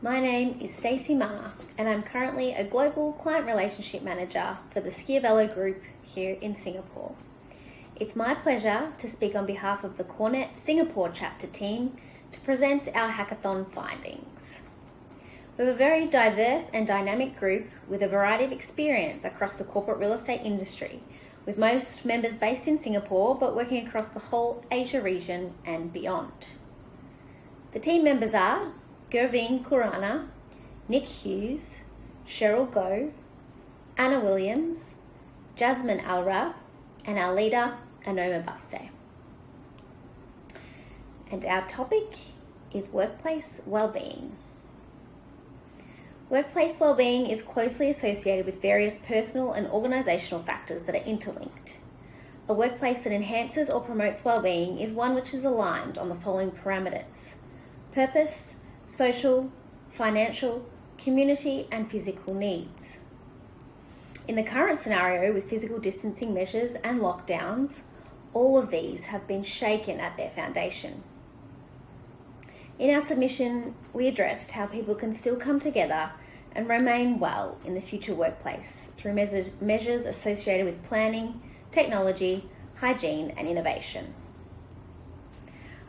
My name is Stacey Ma, and I'm currently a Global Client Relationship Manager for the Schiavello Group here in Singapore. It's my pleasure to speak on behalf of the CoreNet Singapore chapter team to present our hackathon findings. We're a very diverse and dynamic group with a variety of experience across the corporate real estate industry, with most members based in Singapore but working across the whole Asia region and beyond. The team members are Gerving Kurana, Nick Hughes, Cheryl Goh, Anna Williams, Jasmine Alrab, and our leader, Anoma Baste. And our topic is workplace wellbeing. Workplace wellbeing is closely associated with various personal and organisational factors that are interlinked. A workplace that enhances or promotes wellbeing is one which is aligned on the following parameters: purpose, social, financial, community, and physical needs. In the current scenario with physical distancing measures and lockdowns, all of these have been shaken at their foundation. In our submission, we addressed how people can still come together and remain well in the future workplace through measures associated with planning, technology, hygiene, and innovation.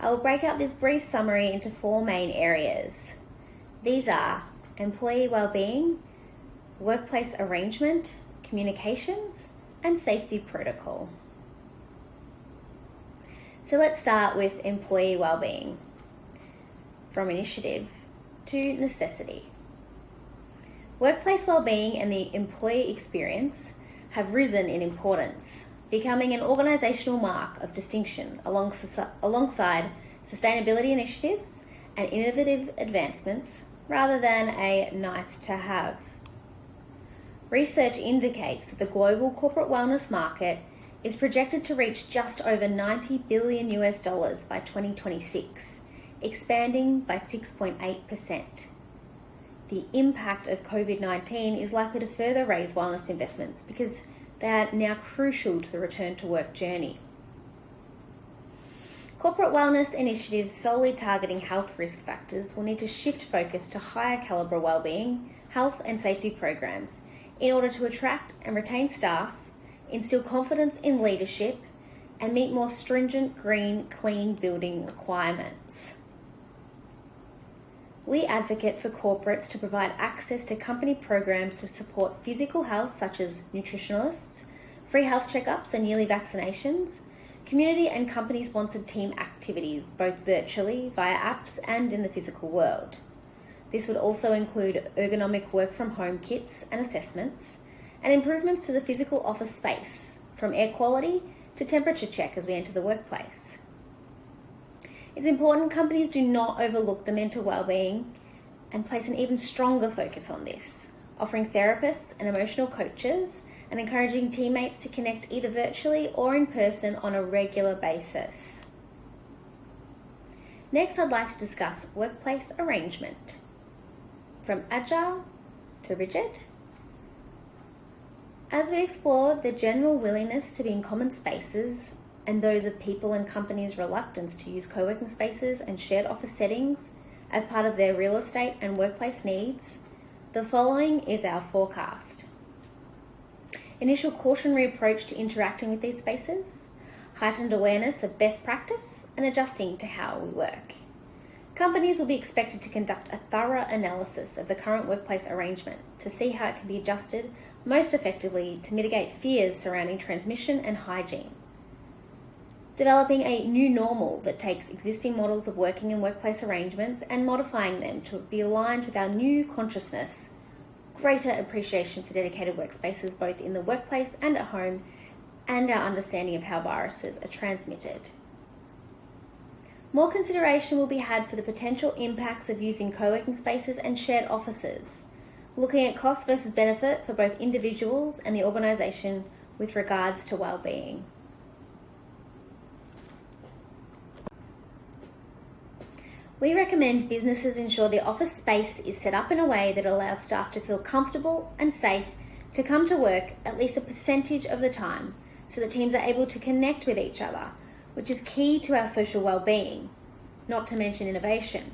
I will break up this brief summary into 4 main areas. These are employee wellbeing, workplace arrangement, communications, and safety protocol. So let's start with employee wellbeing. From initiative to necessity. Workplace wellbeing and the employee experience have risen in importance, becoming an organisational mark of distinction alongside sustainability initiatives and innovative advancements rather than a nice to have. Research indicates that the global corporate wellness market is projected to reach just over $90 billion by 2026, expanding by 6.8%. The impact of COVID-19 is likely to further raise wellness investments because they are now crucial to the return to work journey. Corporate wellness initiatives solely targeting health risk factors will need to shift focus to higher calibre wellbeing, health and safety programs in order to attract and retain staff, instill confidence in leadership, and meet more stringent green, clean building requirements. We advocate for corporates to provide access to company programs to support physical health, such as nutritionists, free health checkups and yearly vaccinations, community and company-sponsored team activities, both virtually, via apps and in the physical world. This would also include ergonomic work-from-home kits and assessments, and improvements to the physical office space, from air quality to temperature check as we enter the workplace. It's important companies do not overlook the mental well-being and place an even stronger focus on this, offering therapists and emotional coaches and encouraging teammates to connect either virtually or in person on a regular basis. Next, I'd like to discuss workplace arrangement. From agile to rigid. As we explore the general willingness to be in common spaces and those of people and companies' reluctance to use co-working spaces and shared office settings as part of their real estate and workplace needs, the following is our forecast. Initial cautionary approach to interacting with these spaces, heightened awareness of best practice, and adjusting to how we work. Companies will be expected to conduct a thorough analysis of the current workplace arrangement to see how it can be adjusted most effectively to mitigate fears surrounding transmission and hygiene. Developing a new normal that takes existing models of working and workplace arrangements and modifying them to be aligned with our new consciousness, greater appreciation for dedicated workspaces both in the workplace and at home, and our understanding of how viruses are transmitted. More consideration will be had for the potential impacts of using co-working spaces and shared offices, looking at cost versus benefit for both individuals and the organisation with regards to well-being. We recommend businesses ensure the office space is set up in a way that allows staff to feel comfortable and safe to come to work at least a percentage of the time so that teams are able to connect with each other, which is key to our social well-being, not to mention innovation.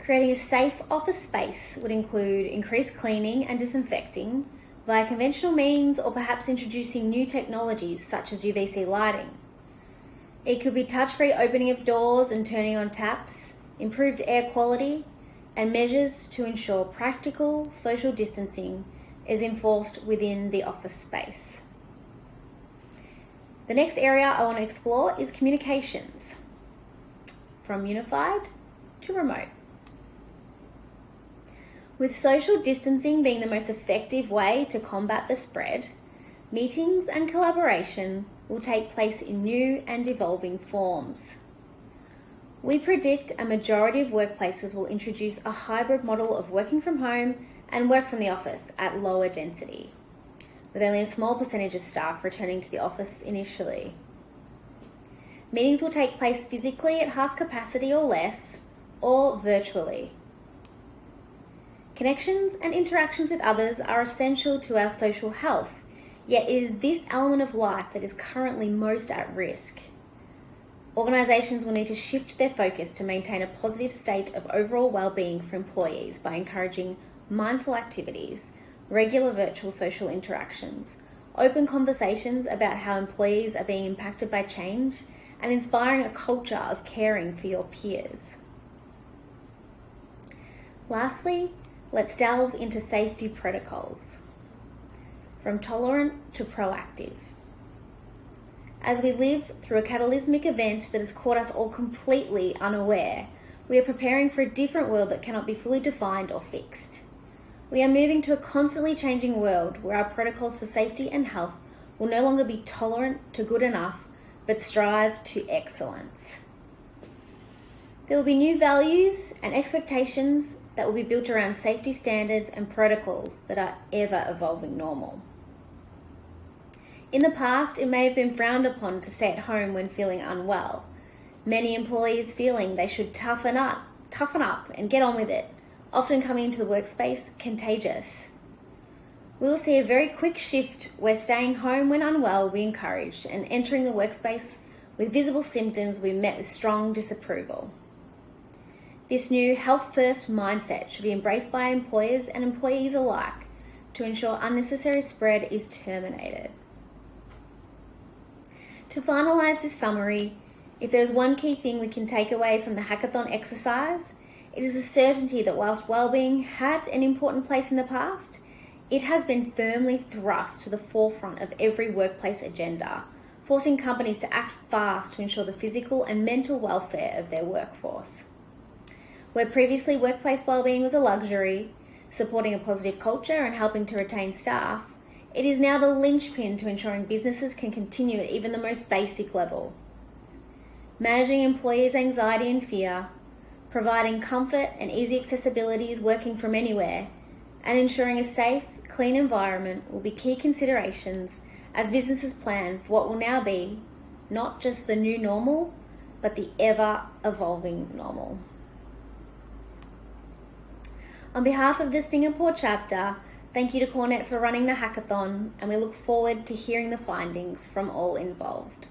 Creating a safe office space would include increased cleaning and disinfecting via conventional means, or perhaps introducing new technologies such as UVC lighting. It could be touch-free opening of doors and turning on taps, improved air quality, and measures to ensure practical social distancing is enforced within the office space. The next area I want to explore is communications, from unified to remote. With social distancing being the most effective way to combat the spread, meetings and collaboration will take place in new and evolving forms. We predict a majority of workplaces will introduce a hybrid model of working from home and work from the office at lower density, with only a small percentage of staff returning to the office initially. Meetings will take place physically at half capacity or less, or virtually. Connections and interactions with others are essential to our social health, yet it is this element of life that is currently most at risk. Organisations will need to shift their focus to maintain a positive state of overall well-being for employees by encouraging mindful activities, regular virtual social interactions, open conversations about how employees are being impacted by change, and inspiring a culture of caring for your peers. Lastly, let's delve into safety protocols, from tolerant to proactive. As we live through a cataclysmic event that has caught us all completely unaware, we are preparing for a different world that cannot be fully defined or fixed. We are moving to a constantly changing world where our protocols for safety and health will no longer be tolerant to good enough, but strive to excellence. There will be new values and expectations that will be built around safety standards and protocols that are ever evolving normal. In the past, it may have been frowned upon to stay at home when feeling unwell, many employees feeling they should toughen up and get on with it, often coming into the workspace contagious. We will see a very quick shift where staying home when unwell will be encouraged, and entering the workspace with visible symptoms will be met with strong disapproval. This new health-first mindset should be embraced by employers and employees alike to ensure unnecessary spread is terminated. To finalise this summary, if there is one key thing we can take away from the hackathon exercise, it is the certainty that whilst wellbeing had an important place in the past, it has been firmly thrust to the forefront of every workplace agenda, forcing companies to act fast to ensure the physical and mental welfare of their workforce. Where previously workplace wellbeing was a luxury, supporting a positive culture and helping to retain staff, it is now the linchpin to ensuring businesses can continue at even the most basic level. Managing employees' anxiety and fear, providing comfort and easy accessibilities working from anywhere, and ensuring a safe, clean environment will be key considerations as businesses plan for what will now be not just the new normal, but the ever-evolving normal. On behalf of the Singapore chapter, thank you to CoreNet for running the hackathon, and we look forward to hearing the findings from all involved.